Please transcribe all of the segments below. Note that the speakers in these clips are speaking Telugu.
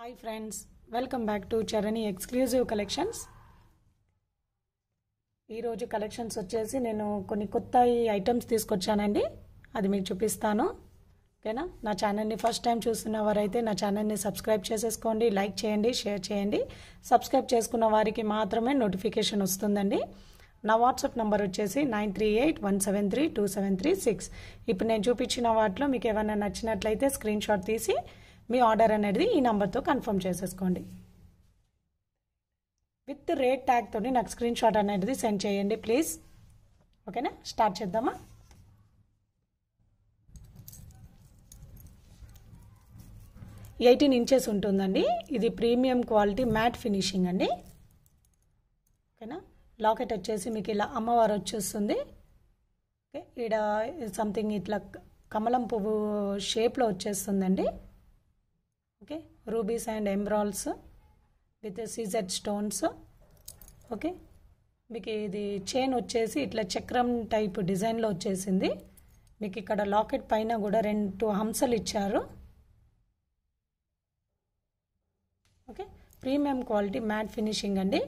Hi friends, welcome back to Charani Exclusive Collections. ఈ రోజు కలెక్షన్స్ వచ్చేసి నేను కొన్ని కొత్త ఐటమ్స్ తీసుకొచ్చానండి. అది మీకు చూపిస్తాను. ఓకేనా? నా ఛానల్ ని ఫస్ట్ టైం చూస్తున్న వారైతే నా ఛానల్ ని సబ్స్క్రైబ్ చేసేసుకోండి, లైక్ చేయండి, షేర్ చేయండి. సబ్స్క్రైబ్ చేసుకున్న వారికి మాత్రమే నోటిఫికేషన్ వస్తుందండి. నా వాట్సాప్ నంబర్ వచ్చేసి 9381732736. ఇప్పుడు నేను చూపించిన వాటిలో మీకు ఏమైనా నచ్చినట్లయితే స్క్రీన్ షాట్ తీసి మీ ఆర్డర్ అనేది ఈ నంబర్తో కన్ఫర్మ్ చేసేసుకోండి. విత్ రేట్ ట్యాగ్ తోని నాకు స్క్రీన్ షాట్ అనేది సెండ్ చేయండి ప్లీజ్. ఓకేనా? స్టార్ట్ చేద్దామా? ఎయిటీన్ ఇంచెస్ ఉంటుందండి. ఇది ప్రీమియం క్వాలిటీ మ్యాట్ ఫినిషింగ్ అండి. ఓకేనా? లాకెట్ వచ్చేసి మీకు ఇలా అమ్మవారు వచ్చేస్తుంది. ఓకే, ఈడ సంథింగ్ ఇట్లా కమలం పువ్వు షేప్లో వచ్చేస్తుందండి. Okay, rubies and emeralds with CZ stones. Okay, మీకు ఇది చైన్ వచ్చేసి ఇట్లా చక్రం టైప్ డిజైన్లో వచ్చేసింది. మీకు ఇక్కడ లాకెట్ పైన కూడా 2 హంసలు ఇచ్చారు. Okay, premium quality matte finishing అండి.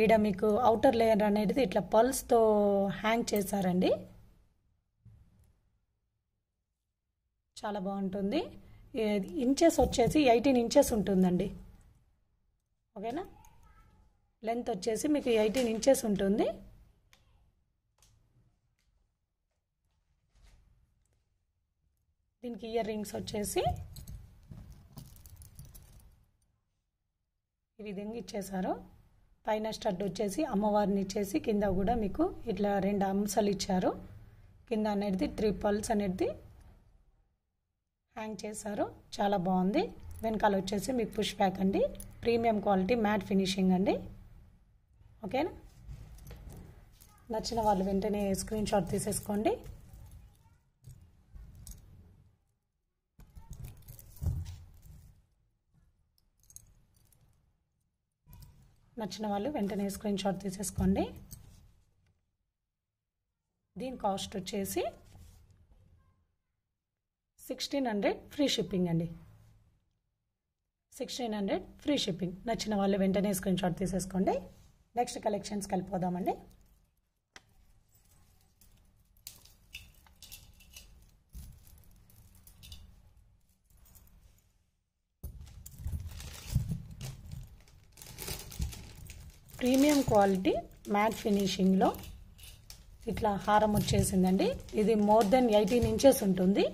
ఈడ మీకు అవుటర్ లేయర్ అనేది ఇట్లా పల్స్తో హ్యాంగ్ చేశారండి. చాలా బాగుంటుంది. ఇంచెస్ వచ్చేసి 18 ఇంచెస్ ఉంటుందండి. ఓకేనా? లెంత్ వచ్చేసి మీకు 18 ఇంచెస్ ఉంటుంది. దీనికి ఇయర్ రింగ్స్ వచ్చేసి ఈ విధంగా ఇచ్చేసారు. పైన స్టడ్ వచ్చేసి అమ్మవారిని ఇచ్చేసి కింద కూడా మీకు ఇట్లా 2 అంశాలు ఇచ్చారు. కింద అనేది 3 పల్స్ అనేది హ్యాంగ్ చేశారు. చాలా బాగుంది. వెనకాల వచ్చేసి మీకు పుష్ బ్యాక్ అండి. ప్రీమియం క్వాలిటీ మ్యాట్ ఫినిషింగ్ అండి. ఓకేనా? నచ్చిన వాళ్ళు వెంటనే స్క్రీన్ షాట్ తీసేసుకోండి. నచ్చిన వాళ్ళు వెంటనే స్క్రీన్ షాట్ తీసేసుకోండి. దీని కాస్ట్ వచ్చేసి 1600 ఫ్రీ షిప్పింగ్ అండి. 1600 ఫ్రీ షిప్పింగ్. నచ్చిన వాళ్ళు వెంటనే స్క్రీన్ షాట్ తీసేసుకోండి. నెక్స్ట్ కలెక్షన్స్కి వెళ్ళిపోదామండి. ప్రీమియం క్వాలిటీ మ్యాట్ ఫినిషింగ్లో ఇట్లా హారం వచ్చేసిందండి. ఇది మోర్ దెన్ 18 ఇంచెస్ ఉంటుంది.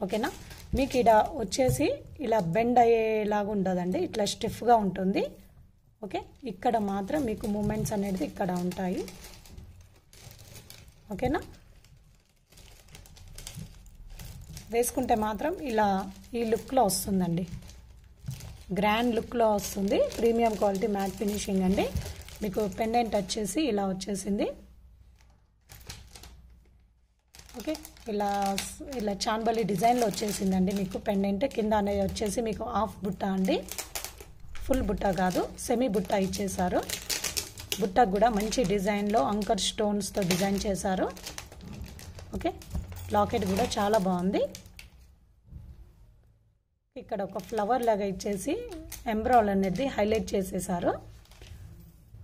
ఓకేనా? మీకు ఇక్కడ వచ్చేసి ఇలా బెండ్ అయ్యేలాగా ఉండదండి. ఇట్లా స్టిఫ్గా ఉంటుంది. ఓకే, ఇక్కడ మాత్రం మీకు మూమెంట్స్ అనేది ఇక్కడ ఉంటాయి. ఓకేనా? వేసుకుంటే మాత్రం ఇలా ఈ లుక్లో వస్తుందండి. గ్రాండ్ లుక్లో వస్తుంది. ప్రీమియం క్వాలిటీ మ్యాట్ ఫినిషింగ్ అండి. మీకు పెండెంట్ వచ్చేసి ఇలా వచ్చేసింది. ఓకే, ఇలా చాన్బలి డిజైన్లో వచ్చేసిందండి. మీకు పెండెంట్ కింద అనేది వచ్చేసి మీకు హాఫ్ బుట్ట అండి. ఫుల్ బుట్ట కాదు, సెమీ బుట్ట ఇచ్చేసారు. బుట్టకు కూడా మంచి డిజైన్లో అంకర్ స్టోన్స్తో డిజైన్ చేశారు. ఓకే, లాకెట్ కూడా చాలా బాగుంది. ఇక్కడ ఒక ఫ్లవర్ లాగా ఇచ్చేసి ఎంబ్రాయిడరీ అనేది హైలైట్ చేసేసారు.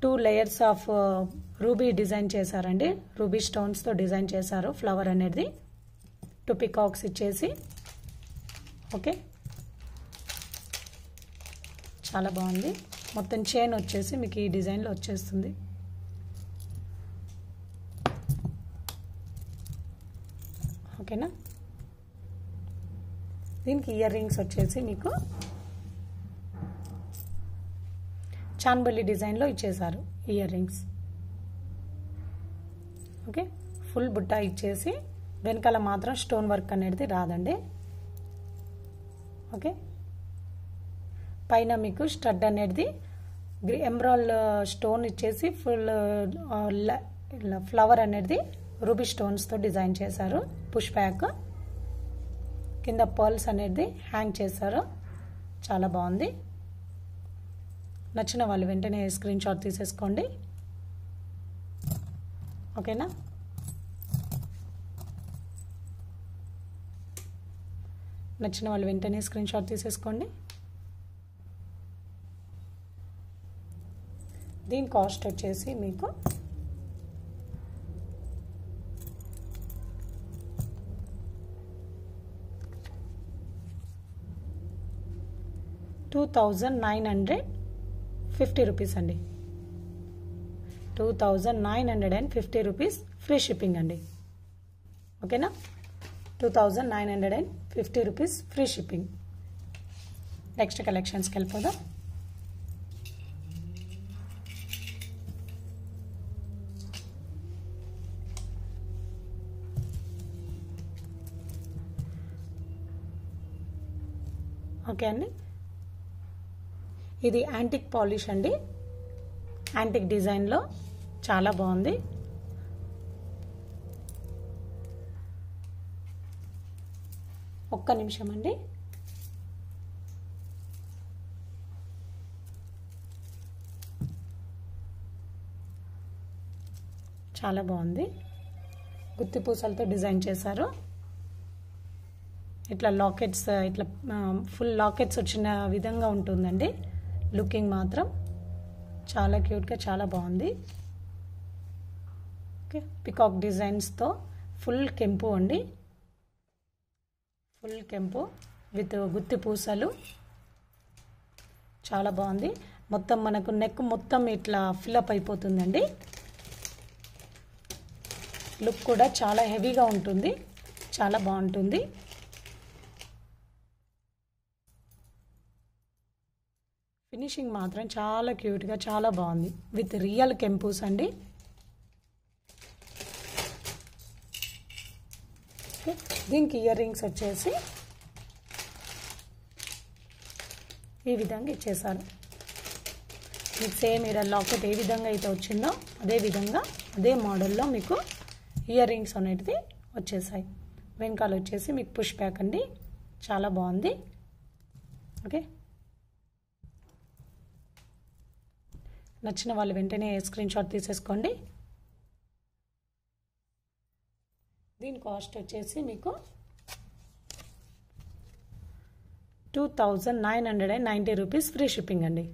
2 లేయర్స్ ఆఫ్ రూబీ డిజైన్ చేశారండి. రూబీ స్టోన్స్తో డిజైన్ చేశారు ఫ్లవర్ అనేది. 2 పికాక్స్ ఇచ్చేసి. ఓకే, చాలా బాగుంది. మొత్తం చైన్ వచ్చేసి మీకు ఈ డిజైన్లో వచ్చేస్తుంది. ఓకేనా? దీనికి ఇయర్ రింగ్స్ వచ్చేసి మీకు చాన్బలి డిజైన్లో ఇచ్చేసారు ఇయర్ రింగ్స్. ఓకే, ఫుల్ బుట్ట ఇచ్చేసి వెనకాల మాత్రం స్టోన్ వర్క్ అనేది రాదండి. ఓకే, పైన మీకు స్టడ్ అనేది ఎంబ్రాయిడ్ స్టోన్ ఇచ్చేసి ఫుల్ ఫ్లవర్ అనేది రూబీ స్టోన్స్తో డిజైన్ చేశారు. పుష్ బ్యాక్ కింద పర్ల్స్ అనేది హ్యాంగ్ చేశారు. చాలా బాగుంది. నచ్చిన వాళ్ళు వెంటనే స్క్రీన్ షాట్ తీసేసుకోండి. ఓకేనా? నచ్చిన వాళ్ళు వెంటనే స్క్రీన్ షాట్ తీసేసుకోండి. దీని కాస్ట్ వచ్చేసి మీకు 2950 రూపీస్ అండి. 2950 రూపీస్ ఫ్రీ షిప్పింగ్ అండి. ఓకేనా, 2950 రూపీస్ ఫ్రీ షిప్పింగ్. నెక్స్ట్ కలెక్షన్స్కి వెళ్ళిపోదాం. ఓకే అండి, ఇది యాంటిక్ పాలిష్ అండి. యాంటిక్ డిజైన్లో చాలా బాగుంది. ఒక్క నిమిషం అండి. చాలా బాగుంది. గుత్తి పూసలతో డిజైన్ చేశారు. ఇట్లా లాకెట్స్, ఇట్లా ఫుల్ లాకెట్స్ వచ్చిన విధంగా ఉంటుందండి. లుకింగ్ మాత్రం చాలా క్యూట్గా చాలా బాగుంది. ఓకే, పికాక్ డిజైన్స్తో ఫుల్ కెంపు అండి. ఫుల్ కెంపు విత్ గుత్తి పూసలు చాలా బాగుంది. మొత్తం మనకు నెక్ మొత్తం ఇట్లా ఫిల్అప్ అయిపోతుందండి. లుక్ కూడా చాలా హెవీగా ఉంటుంది, చాలా బాగుంటుంది. ఫినిషింగ్ మాత్రం చాలా క్యూట్గా చాలా బాగుంది. విత్ రియల్ కెంపూస్ అండి. దీనికి ఇయర్ రింగ్స్ వచ్చేసి ఈ విధంగా ఇచ్చేసారు. మీకు సేమ్ ఇక్కడ లాకెట్ ఏ విధంగా అయితే వచ్చిందో అదే విధంగా అదే మోడల్లో మీకు ఇయర్ రింగ్స్ అనేటివి వచ్చేసాయి. వెనకాల వచ్చేసి మీకు పుష్ బ్యాక్ అండి. చాలా బాగుంది. ఓకే, నచ్చిన వాళ్ళు వెంటనే స్క్రీన్ షాట్ తీసేసుకోండి. దీని కాస్ట్ వచ్చేసి మీకు 2990 రూపీస్ ఫ్రీ షిప్పింగ్ అండి.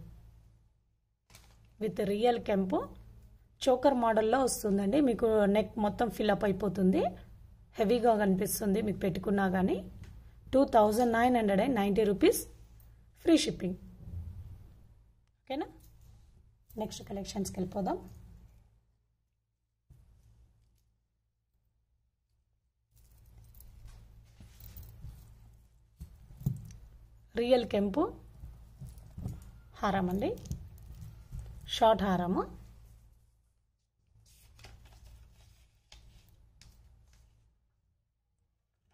విత్ రియల్ కెంపు చోకర్ మోడల్లో వస్తుందండి. మీకు నెక్ మొత్తం ఫిల్అప్ అయిపోతుంది, హెవీగా కనిపిస్తుంది మీకు పెట్టుకున్నా కానీ. 2990 రూపీస్ ఫ్రీ షిప్పింగ్. ఓకేనా, నెక్స్ట్ కలెక్షన్స్కి వెళ్ళిపోదాం. రియల్ కెంపు హారం అండి, షార్ట్ హారము.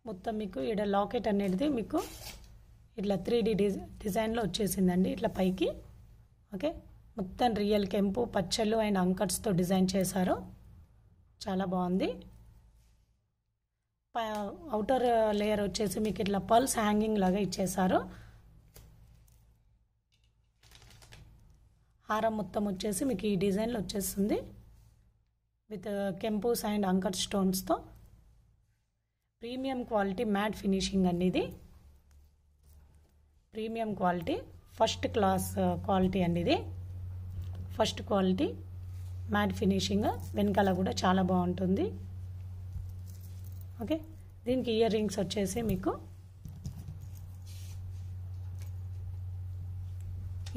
మొత్తం మీకు ఇక్కడ లాకెట్ అనేది మీకు ఇట్లా 3D డిజైన్లో వచ్చేసిందండి, ఇట్లా పైకి. ఓకే, మొత్తం రియల్ కెంపు పచ్చళ్ళు అండ్ అంకట్స్తో డిజైన్ చేశారు. చాలా బాగుంది. అవుటర్ లేయర్ వచ్చేసి మీకు ఇట్లా పర్ల్స్ హ్యాంగింగ్ లాగా ఇచ్చేసారు. హారం మొత్తం వచ్చేసి మీకు ఈ డిజైన్లో వచ్చేస్తుంది విత్ కెంపూస్ అండ్ అంకట్ స్టోన్స్తో. ప్రీమియం క్వాలిటీ మ్యాట్ ఫినిషింగ్ అండి. ఇది premium quality, first class quality అండి. ఇది ఫస్ట్ క్వాలిటీ మ్యాట్ ఫినిషింగ్. వెనకాల కూడా చాలా బాగుంటుంది. ఓకే, దీనికి ఇయర్ రింగ్స్ వచ్చేసి మీకు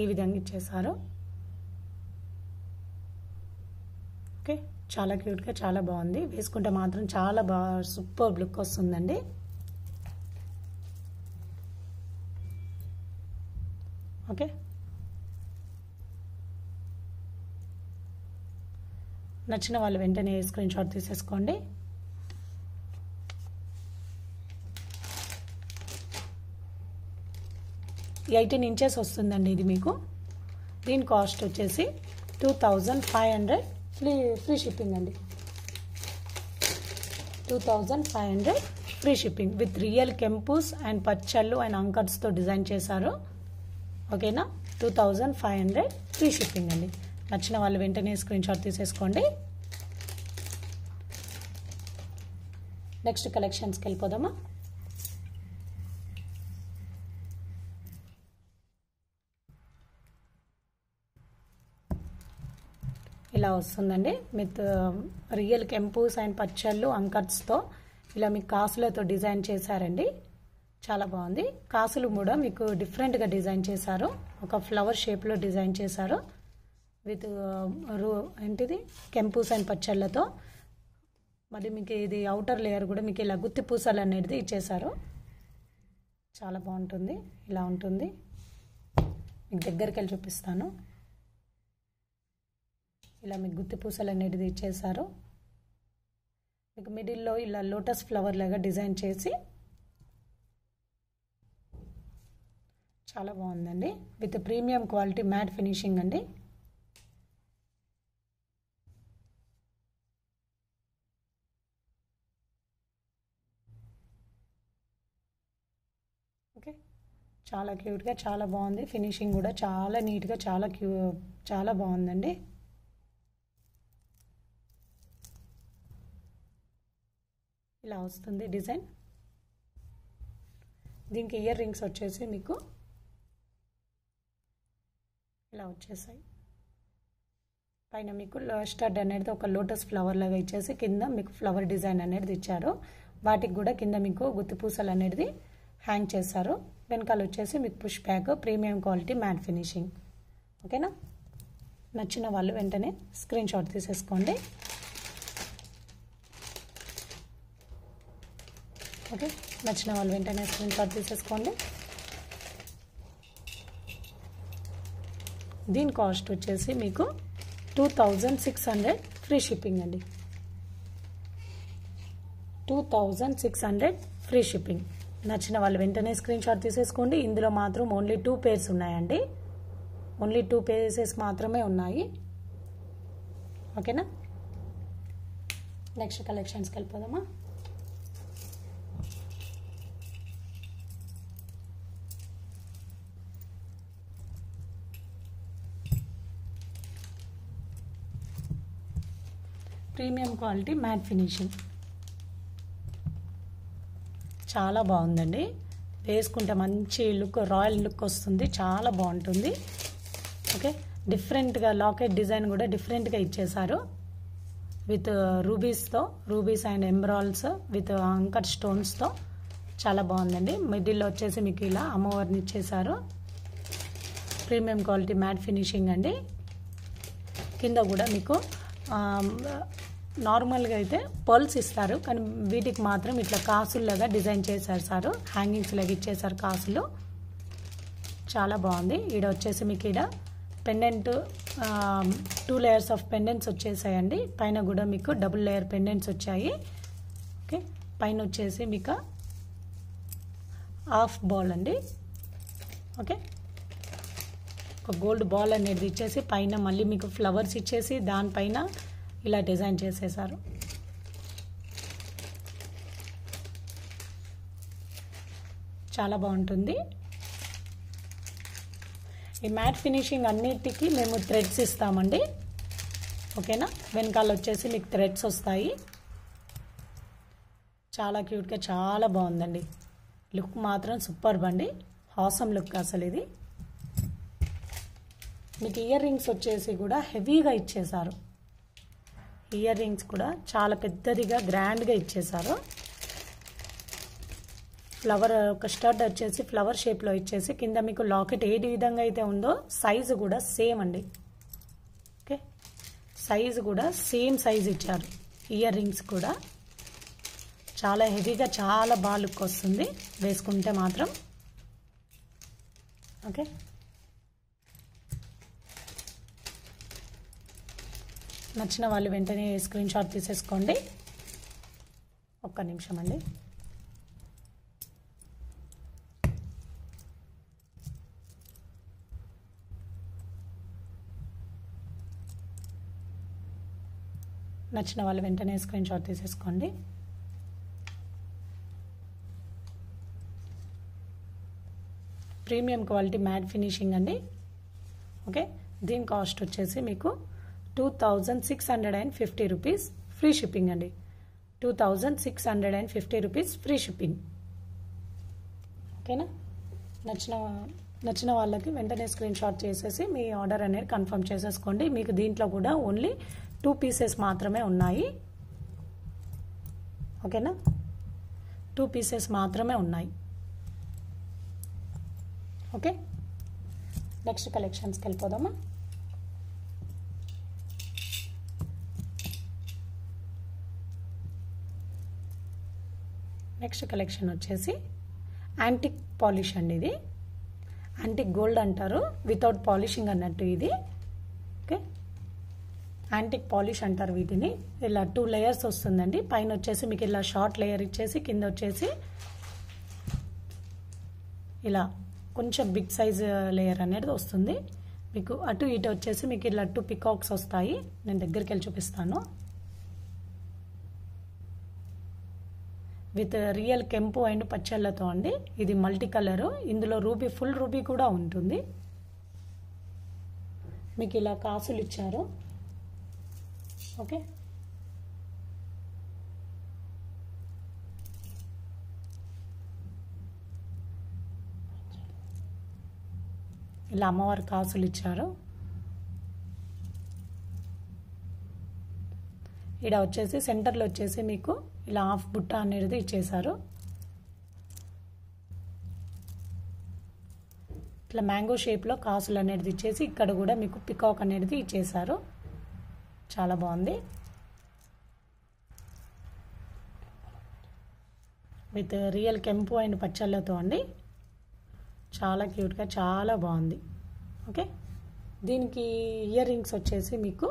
ఈ విధంగా ఇచ్చేసారు. ఓకే, చాలా క్యూట్గా చాలా బాగుంది. వేసుకుంటే మాత్రం చాలా బాగా సూపర్ లుక్ వస్తుందండి. ఓకే, నచ్చిన వాళ్ళు వెంటనే స్క్రీన్ షాట్ తీసేసుకోండి. ఈ 18 ఇంచెస్ వస్తుందండి ఇది మీకు. దీని కాస్ట్ వచ్చేసి 2500 ఫ్రీ షిప్పింగ్ అండి. 2500 ఫ్రీ షిప్పింగ్ విత్ రియల్ కెంపూస్ అండ్ పచ్చళ్ళు అండ్ అంకట్స్తో డిజైన్ చేశారు. ఓకేనా, 2500 ఫ్రీ షిప్పింగ్ అండి. నచ్చిన వాళ్ళు వెంటనే స్క్రీన్ షాట్ తీసేసుకోండి. నెక్స్ట్ కలెక్షన్స్కి వెళ్ళిపోదామా. ఇలా వస్తుందండి విత్ రియల్ కెంపూస్ అండ్ పచ్చళ్ళు అంకర్స్తో ఇలా మీకు కాసులతో డిజైన్ చేశారండి. చాలా బాగుంది. కాసులు కూడా మీకు డిఫరెంట్గా డిజైన్ చేశారు. ఒక ఫ్లవర్ షేప్లో డిజైన్ చేశారు విత్ ఏంటిది కెంపూస్ అండ్ పచ్చళ్ళతో. మరి మీకు ఇది అవుటర్ లేయర్ కూడా మీకు ఇలా గుత్తి పూసలు అనేది ఇచ్చేసారు. చాలా బాగుంటుంది. ఇలా ఉంటుంది. మీకు దగ్గరికి వెళ్ళి చూపిస్తాను. ఇలా మీకు గుత్తి పూసలు అనేది ఇచ్చేసారు. మీకు మిడిల్లో ఇలా లోటస్ ఫ్లవర్ లాగా డిజైన్ చేసి చాలా బాగుందండి. With premium quality matte finishing అండి. ఓకే, చాలా క్యూట్గా చాలా బాగుంది. ఫినిషింగ్ కూడా చాలా నీట్గా చాలా బాగుందండి. ఇలా వస్తుంది డిజైన్. దీనికి ఇయర్ రింగ్స్ వచ్చేసి మీకు ఇలా వచ్చేసాయి. పైన మీకు స్టడ్ అనేది ఒక లోటస్ ఫ్లవర్ లాగా ఇచ్చేసి కింద మీకు ఫ్లవర్ డిజైన్ అనేది ఇచ్చారు. వాటికి కూడా కింద మీకు గుత్తి పూసలు అనేది హ్యాంగ్ చేశారు. వెనకాల వచ్చేసి మీకు push back premium quality matte finishing. ఓకేనా? నచ్చిన వాళ్ళు వెంటనే స్క్రీన్ షాట్ తీసేసుకోండి. ఓకే, నచ్చిన వాళ్ళు వెంటనే స్క్రీన్ షాట్ తీసేసుకోండి. దీని కాస్ట్ వచ్చేసి మీకు 2600 ఫ్రీ షిప్పింగ్ అండి. 2600 ఫ్రీ షిప్పింగ్. నచ్చిన వాళ్ళు వెంటనే స్క్రీన్ షాట్ తీసేసుకోండి. ఇందులో మాత్రం ఓన్లీ 2 పేర్స్ ఉన్నాయండి. ఓన్లీ 2 పీసెస్ మాత్రమే ఉన్నాయి. ఓకేనా? నెక్స్ట్ కలెక్షన్స్కి వెళ్ళిపోదామా? ప్రీమియం క్వాలిటీ మ్యాట్ ఫినిషింగ్ చాలా బాగుందండి. వేసుకుంటే మంచి లుక్, రాయల్ లుక్ వస్తుంది. చాలా బాగుంటుంది. ఓకే, డిఫరెంట్గా లాకెట్ డిజైన్ కూడా డిఫరెంట్గా ఇచ్చేసారు with rubies and emeralds with అంకర్ స్టోన్స్తో చాలా బాగుందండి. మిడిల్లో వచ్చేసి మీకు ఇలా అమ్మవారిని ఇచ్చేసారు. ప్రీమియం క్వాలిటీ మ్యాట్ ఫినిషింగ్ అండి. కింద కూడా మీకు నార్మల్గా అయితే పర్ల్స్ ఇస్తారు, కానీ వీటికి మాత్రం ఇట్లా కాసుల్లాగా డిజైన్ చేశారు సార్. హ్యాంగింగ్స్ లాగా ఇచ్చేసారు కాసులు. చాలా బాగుంది. ఈడ వచ్చేసి మీకు ఈడ పెండెంట్ 2 లేయర్స్ ఆఫ్ పెండెంట్స్ వచ్చేసాయండి. పైన కూడా మీకు డబుల్ లేయర్ పెండెంట్స్ వచ్చాయి. ఓకే, పైన వచ్చేసి మీకు హాఫ్ బాల్ అండి. ఓకే, ఒక గోల్డ్ బాల్ అనేది ఇచ్చేసి పైన మళ్ళీ మీకు ఫ్లవర్స్ ఇచ్చేసి దానిపైన ఇలా డిజైన్ చేసేసారు. చాలా బాగుంటుంది. ఈ మ్యాట్ ఫినిషింగ్ అన్నిటికీ మేము థ్రెడ్స్ ఇస్తామండి. ఓకేనా? వెనకాల వచ్చేసి మీకు థ్రెడ్స్ వస్తాయి. చాలా క్యూట్గా చాలా బాగుందండి. లుక్ మాత్రం సూపర్బ్ అండి. హాసమ్ లుక్ అసలు ఇది. మీకు ఇయర్ రింగ్స్ వచ్చేసి కూడా హెవీగా ఇచ్చేసారు. ఇయర్ రింగ్స్ కూడా చాలా పెద్దదిగా గ్రాండ్గా ఇచ్చేసారు. ఫ్లవర్ ఒక స్టడ్ వచ్చేసి ఫ్లవర్ షేప్లో ఇచ్చేసి కింద మీకు లాకెట్ ఏ విధంగా అయితే ఉందో సైజు కూడా సేమ్ అండి. ఓకే, సైజు కూడా సేమ్ సైజ్ ఇచ్చారు. ఇయర్ రింగ్స్ కూడా చాలా హెవీగా చాలా బాగా లుక్ వస్తుంది వేసుకుంటే మాత్రం. ఓకే, నచ్చిన వాళ్ళు వెంటనే స్క్రీన్ షాట్ తీసేసుకోండి. ఒక్క నిమిషం అండి. నచ్చిన వాళ్ళు వెంటనే స్క్రీన్ షాట్ తీసేసుకోండి. ప్రీమియం క్వాలిటీ మ్యాట్ ఫినిషింగ్ అండి. ఓకే, దీని కాస్ట్ వచ్చేసి మీకు 2650 రూపీస్ ఫ్రీ షిప్పింగ్ అండి. 2650 రూపీస్ ఫ్రీ షిప్పింగ్. ఓకేనా? నచ్చిన నచ్చిన వాళ్ళకి వెంటనే స్క్రీన్ షాట్ చేసేసి మీ ఆర్డర్ అనేది కన్ఫర్మ్ చేసేసుకోండి. మీకు దీంట్లో కూడా ఓన్లీ 2 పీసెస్ మాత్రమే ఉన్నాయి. ఓకేనా, 2 పీసెస్ మాత్రమే ఉన్నాయి. ఓకే, నెక్స్ట్ కలెక్షన్స్కి వెళ్ళిపోదామా. నెక్స్ట్ కలెక్షన్ వచ్చేసి యాంటిక్ పాలిష్ అండి. ఇది యాంటిక్ గోల్డ్ అంటారు, వితౌట్ పాలిషింగ్ అన్నట్టు ఇది. ఓకే, యాంటిక్ పాలిష్ అంటారు వీటిని. ఇలా 2 లేయర్స్ వస్తుందండి. పైన వచ్చేసి మీకు ఇలా షార్ట్ లేయర్ ఇచ్చేసి కింద వచ్చేసి ఇలా కొంచెం బిగ్ సైజ్ లేయర్ అనేది వస్తుంది. మీకు అటు ఇటు వచ్చేసి మీకు ఇలా 2 పికాక్స్ వస్తాయి. నేను దగ్గరికి వెళ్ళి చూపిస్తాను. విత్ రియల్ కెంపు అండ్ పచ్చళ్ళతో అండి. ఇది మల్టీ కలరు. ఇందులో రూబీ, ఫుల్ రూబీ కూడా ఉంటుంది. మీకు ఇలా కాసులు ఇచ్చారు. ఓకే, ఇలా అమ్మవారి కాసులు ఇచ్చారు. ఇక్కడ వచ్చేసి సెంటర్లో వచ్చేసి మీకు ఇలా హాఫ్ బుట్ట అనేది ఇచ్చేసారు. ఇట్లా మ్యాంగో షేప్లో కాసులు అనేది ఇచ్చేసి ఇక్కడ కూడా మీకు పికాక్ అనేది ఇచ్చేసారు. చాలా బాగుంది. విత్ రియల్ కెంపు అండ్ పచ్చళ్ళతో అండి. చాలా క్యూట్గా చాలా బాగుంది. ఓకే, దీనికి ఇయర్ రింగ్స్ వచ్చేసి మీకు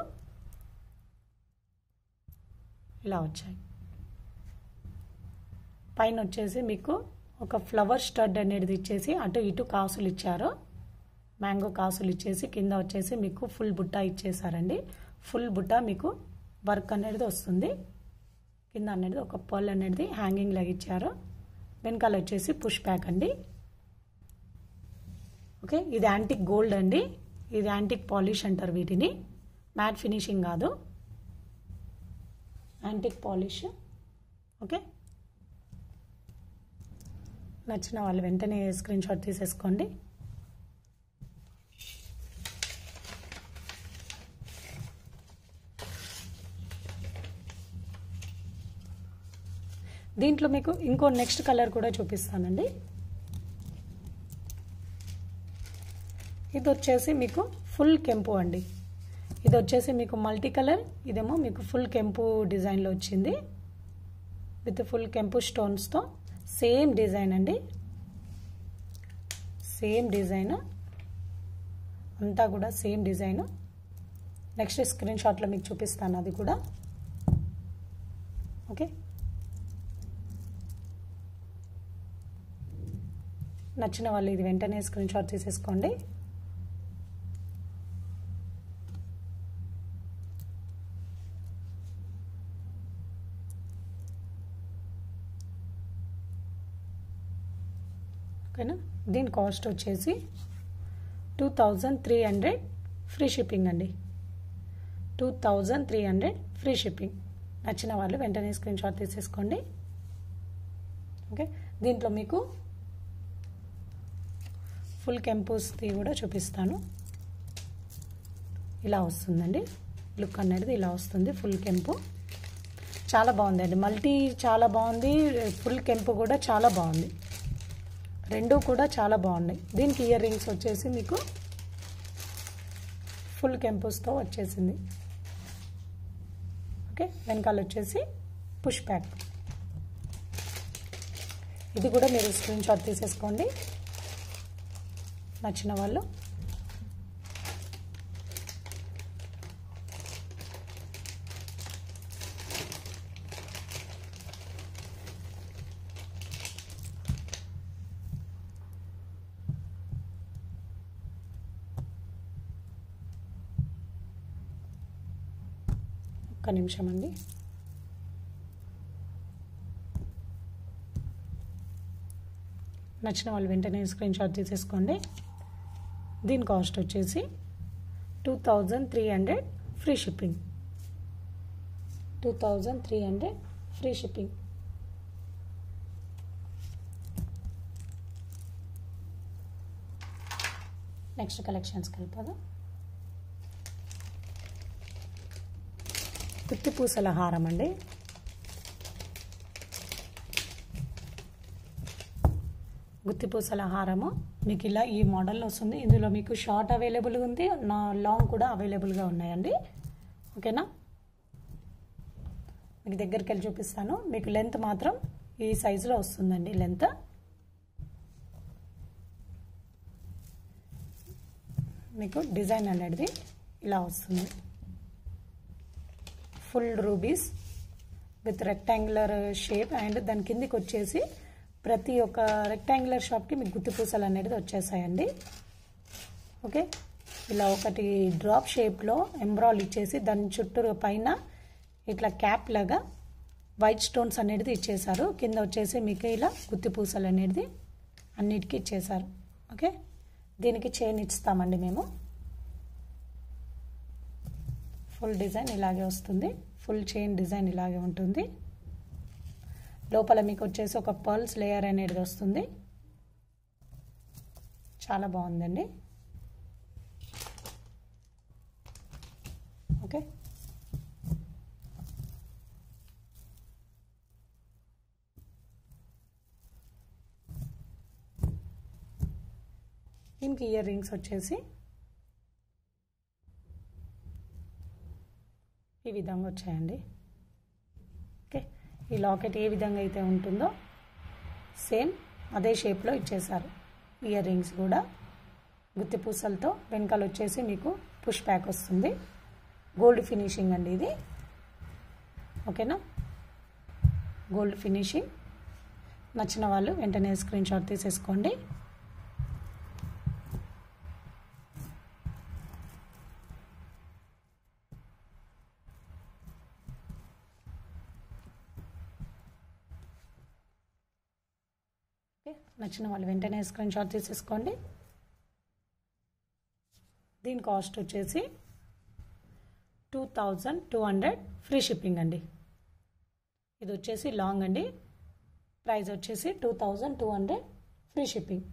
ఇలా వచ్చాయి. పైన వచ్చేసి మీకు ఒక ఫ్లవర్ స్టడ్ అనేది ఇచ్చేసి అటు ఇటు కాసులు ఇచ్చారు. మ్యాంగో కాసులు ఇచ్చేసి కింద వచ్చేసి మీకు ఫుల్ బుట్ట ఇచ్చేసారండి. ఫుల్ బుట్ట మీకు వర్క్ అనేది వస్తుంది. కింద అనేది ఒక పర్ల్ అనేది హ్యాంగింగ్ లాగా ఇచ్చారు. వెనకాల వచ్చేసి పుష్ బ్యాక్ అండి. ఓకే, ఇది యాంటిక్ గోల్డ్ అండి. ఇది యాంటిక్ పాలిష్ అంటారు వీటిని. మ్యాట్ ఫినిషింగ్ కాదు, యాంటిక్ పాలిష్. ఓకే, నచ్చిన వాళ్ళు వెంటనే స్క్రీన్ షాట్ తీసేసుకోండి. దీంట్లో మీకు ఇంకో నెక్స్ట్ కలర్ కూడా చూపిస్తానండి. ఇది వచ్చేసి మీకు ఫుల్ కెంపు అండి. ఇది వచ్చేసి మీకు మల్టీ కలర్, ఇదేమో మీకు ఫుల్ కెంపు డిజైన్లో వచ్చింది. విత్ ఫుల్ కెంపు స్టోన్స్తో సేమ్ డిజైన్ అండి. సేమ్ డిజైన్ అంతా కూడా సేమ్ డిజైన్. నెక్స్ట్ స్క్రీన్ షాట్లో మీకు చూపిస్తాను అది కూడా. ఓకే, నచ్చిన వాళ్ళు ఇది వెంటనే స్క్రీన్ షాట్ తీసేసుకోండి. ఓకేనా, దీని కాస్ట్ వచ్చేసి 2300 ఫ్రీ షిప్పింగ్ అండి. 2300 ఫ్రీ షిప్పింగ్. నచ్చిన వాళ్ళు వెంటనే స్క్రీన్ షాట్ తీసేసుకోండి. ఓకే, దీంట్లో మీకు ఫుల్ కెంపూస్ది కూడా చూపిస్తాను. ఇలా వస్తుందండి లుక్ అనేది. ఇలా వస్తుంది ఫుల్ కెంపు. చాలా బాగుందండి. మల్టీ చాలా బాగుంది, ఫుల్ కెంపు కూడా చాలా బాగుంది. రెండు కూడా చాలా బాగున్నాయి. దీనికి ఇయర్ రింగ్స్ వచ్చేసి మీకు ఫుల్ కెంపూస్తో వచ్చేసింది. ఓకే, వెనకాల వచ్చేసి పుష్ బ్యాక్. ఇది కూడా మీరు స్క్రీన్ షాట్ తీసేసుకోండి నచ్చిన వాళ్ళు. ఒక్క నిమిషం అండి. నచ్చిన వాళ్ళు వెంటనే స్క్రీన్ షాట్ తీసేసుకోండి. దీని కాస్ట్ వచ్చేసి 2300 free shipping. 2300 free shipping. Next కలెక్షన్స్కి వెళ్ళిపోదాం. గుత్తి పూసల హారం అండి. గుత్తి పూసల హారము మీకు ఇలా ఈ మోడల్లో వస్తుంది. ఇందులో మీకు షార్ట్ అవైలబుల్గా ఉంది, లాంగ్ కూడా అవైలబుల్గా ఉన్నాయండి. ఓకేనా, మీకు దగ్గరికి వెళ్ళి చూపిస్తాను. మీకు లెంత్ మాత్రం ఈ సైజులో వస్తుందండి. లెంత్ మీకు డిజైన్ అనేది ఇలా వస్తుంది. Full rubies with rectangular shape and దాని కిందికి వచ్చేసి ప్రతి ఒక్క రెక్టాంగులర్ షాప్కి మీకు గుత్తి పూసలు అనేది వచ్చేసాయండి. ఓకే, ఇలా ఒకటి డ్రాప్ షేప్లో ఎంబ్రాయిడరీ ఇచ్చేసి దాని చుట్టూ పైన ఇట్లా క్యాప్ లాగా వైట్ స్టోన్స్ అనేది ఇచ్చేసారు. కింద వచ్చేసి మీకు ఇలా గుత్తి పూసలు అనేది అన్నిటికీ ఇచ్చేసారు. ఓకే, దీనికి చైన్ ఇస్తామండి మేము. ఫుల్ డిజైన్ ఇలాగే వస్తుంది. ఫుల్ చైన్ డిజైన్ ఇలాగే ఉంటుంది. లోపల మీకు వచ్చేసి ఒక పర్ల్స్ లేయర్ అనేది వస్తుంది. చాలా బాగుందండి. ఓకే, దీనికి ఇయర్ రింగ్స్ వచ్చేసి ఈ విధంగా వచ్చాయండి. ఓకే, ఈ లాకెట్ ఏ విధంగా అయితే ఉంటుందో సేమ్ అదే షేప్లో ఇచ్చేసారు. ఇయర్ రింగ్స్ కూడా గుత్తి పూసలతో వెనకాల వచ్చేసి మీకు పుష్ బ్యాక్ వస్తుంది. గోల్డ్ ఫినిషింగ్ అండి ఇది. ఓకేనా, గోల్డ్ ఫినిషింగ్. నచ్చిన వాళ్ళు వెంటనే స్క్రీన్ షాట్ తీసేసుకోండి. నచ్చిన వాళ్ళు వెంటనే స్క్రీన్ షాట్ తీసేసుకోండి. దీని కాస్ట్ వచ్చేసి 2200 ఫ్రీ షిప్పింగ్ అండి. ఇది వచ్చేసి లాంగ్ అండి. ప్రైస్ వచ్చేసి 2200 ఫ్రీ షిప్పింగ్.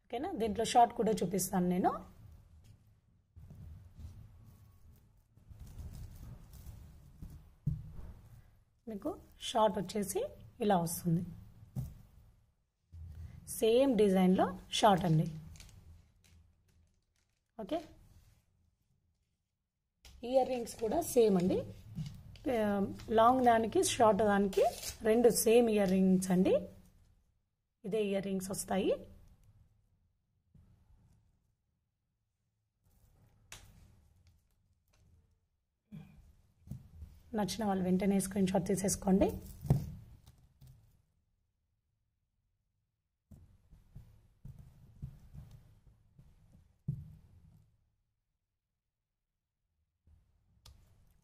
ఓకేనా, దీంట్లో షార్ట్ కూడా చూపిస్తాను నేను. మీకు షార్ట్ వచ్చేసి ఇలా వస్తుంది. సేమ్ డిజైన్లో షార్ట్ అండి. ఓకే, ఇయర్ రింగ్స్ కూడా సేమ్ అండి. లాంగ్ దానికి షార్ట్ దానికి రెండు సేమ్ ఇయర్ రింగ్స్ అండి. ఇదే ఇయర్ రింగ్స్ వస్తాయి. నచ్చిన వాళ్ళు వెంటనే స్క్రీన్ షాట్ తీసేసుకోండి.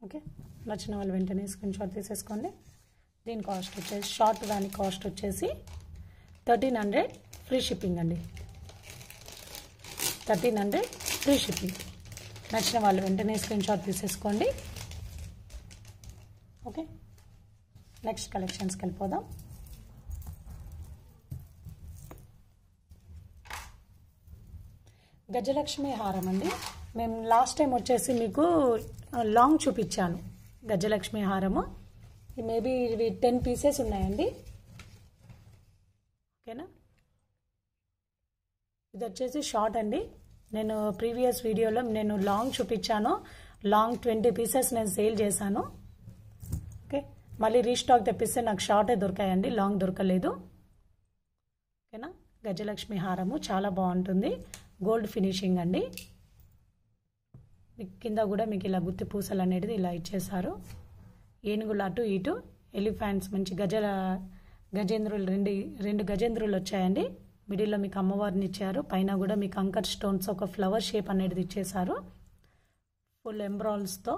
ఓకే, నచ్చిన వాళ్ళు వెంటనే స్క్రీన్ షాట్ తీసేసుకోండి. దీని కాస్ట్ వచ్చేసి షార్ట్ దాని కాస్ట్ వచ్చేసి 1300 ఫ్రీ షిప్పింగ్ అండి. 1300 ఫ్రీ షిప్పింగ్. నచ్చిన వాళ్ళు వెంటనే స్క్రీన్ షాట్ తీసేసుకోండి. ఓకే, నెక్స్ట్ కలెక్షన్స్కి వెళ్ళిపోదాం. గజలక్ష్మి హారం అండి. మేము లాస్ట్ టైం వచ్చేసి మీకు లాంగ్ చూపించాను గజలక్ష్మి హారము. మేబీ ఇవి 10 పీసెస్ ఉన్నాయండి. ఓకేనా, ఇది వచ్చేసి షార్ట్ అండి. నేను ప్రీవియస్ వీడియోలో నేను లాంగ్ చూపించాను. లాంగ్ 20 పీసెస్ నేను సేల్ చేశాను. ఓకే, మళ్ళీ రీస్టాక్ తెప్పిస్తే నాకు షార్టే దొరికాయండి, లాంగ్ దొరకలేదు. ఓకేనా, గజలక్ష్మి హారము చాలా బాగుంటుంది. గోల్డ్ ఫినిషింగ్ అండి. కింద కూడా మీకు ఇలా గుత్తి పూసలు అనేది ఇలా ఇచ్చేసారు. ఏనుగులు అటు ఇటు, ఎలిఫెంట్స్ మంచి గజేంద్రులు రెండు గజేంద్రులు వచ్చాయండి. మిడిల్లో మీకు అమ్మవారిని ఇచ్చారు. పైన కూడా మీకు అంకర్ స్టోన్స్ ఒక ఫ్లవర్ షేప్ అనేది ఇచ్చేసారు. ఫుల్ ఎంబ్రాయిల్స్తో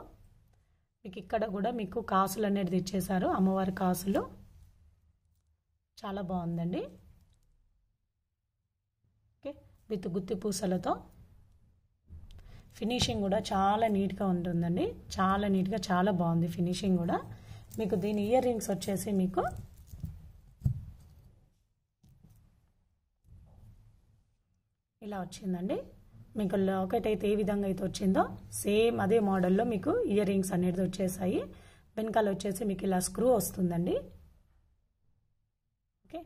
మీకు ఇక్కడ కూడా మీకు కాసులు అనేది ఇచ్చేసారు. అమ్మవారి కాసులు చాలా బాగుందండి. ఓకే, విత్ గుత్తి పూసలతో ఫినిషింగ్ కూడా చాలా నీట్గా ఉంటుందండి. చాలా నీట్గా చాలా బాగుంది ఫినిషింగ్ కూడా. మీకు దీని ఇయర్ రింగ్స్ వచ్చేసి మీకు ఇలా వచ్చిందండి. మీకు లాకెట్ అయితే ఏ విధంగా అయితే వచ్చిందో సేమ్ అదే మోడల్లో మీకు ఇయర్ రింగ్స్ అనేది వచ్చేసాయి. వెనకాల వచ్చేసి మీకు ఇలా స్క్రూ వస్తుందండి. ఓకే,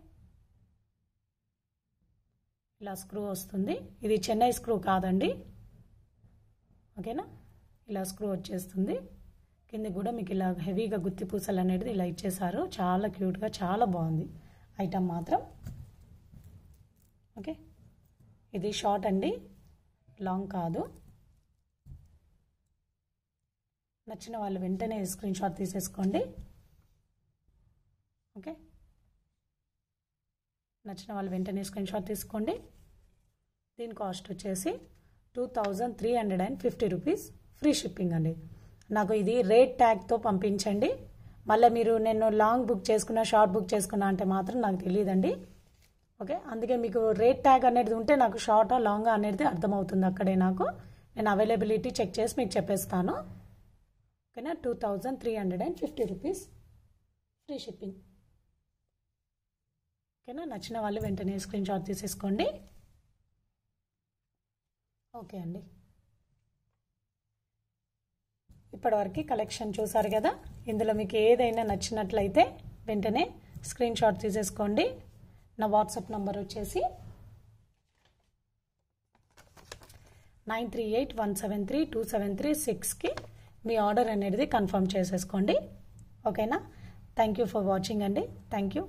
ఇలా స్క్రూ వస్తుంది. ఇది చెన్నై స్క్రూ కాదండి. ఓకేనా, ఇలా స్క్రూ వచ్చేస్తుంది. కింద కూడా మీకు ఇలా హెవీగా గుత్తి పూసలు అనేది ఇలా ఇచ్చేసారు. చాలా క్యూట్గా చాలా బాగుంది ఐటమ్ మాత్రం. ఓకే, ఇది షార్ట్ అండి, లాంగ్ కాదు. నచ్చిన వాళ్ళు వెంటనే స్క్రీన్ షాట్ తీసేసుకోండి. ఓకే, నచ్చిన వాళ్ళు వెంటనే స్క్రీన్ షాట్ తీసుకోండి. దీని కాస్ట్ వచ్చేసి 2350 రూపీస్, ఫ్రీ షిప్పింగ్ అండి. నాకు ఇది రేట్ ట్యాగ్తో పంపించండి. మళ్ళీ మీరు నేను లాంగ్ బుక్ చేసుకున్నా షార్ట్ బుక్ చేసుకున్నా అంటే మాత్రం నాకు తెలియదండి. ఓకే, అందుకే మీకు రేట్ ట్యాగ్ అనేది ఉంటే నాకు షార్టా లాంగా అనేది అర్థమవుతుంది. అక్కడే నాకు నేను అవైలబిలిటీ చెక్ చేసి మీకు చెప్పేస్తాను. ఓకేనా, 2350 రూపీస్, ఫ్రీ షిప్పింగ్. ఓకేనా, నచ్చిన వాళ్ళు వెంటనే స్క్రీన్ షాట్ తీసేసుకోండి. ఓకే అండి, ఇప్పటివరకు కలెక్షన్ చూసారు కదా. ఇందులో మీకు ఏదైనా నచ్చినట్లయితే వెంటనే స్క్రీన్ షాట్ తీసేసుకోండి. నా వాట్సాప్ నంబర్ వచ్చేసి 9381732736కి మీ ఆర్డర్ అనేది కన్ఫర్మ్ చేసేసుకోండి. ఓకేనా, థ్యాంక్ యూ ఫర్ వాచింగ్ అండి. Thank you.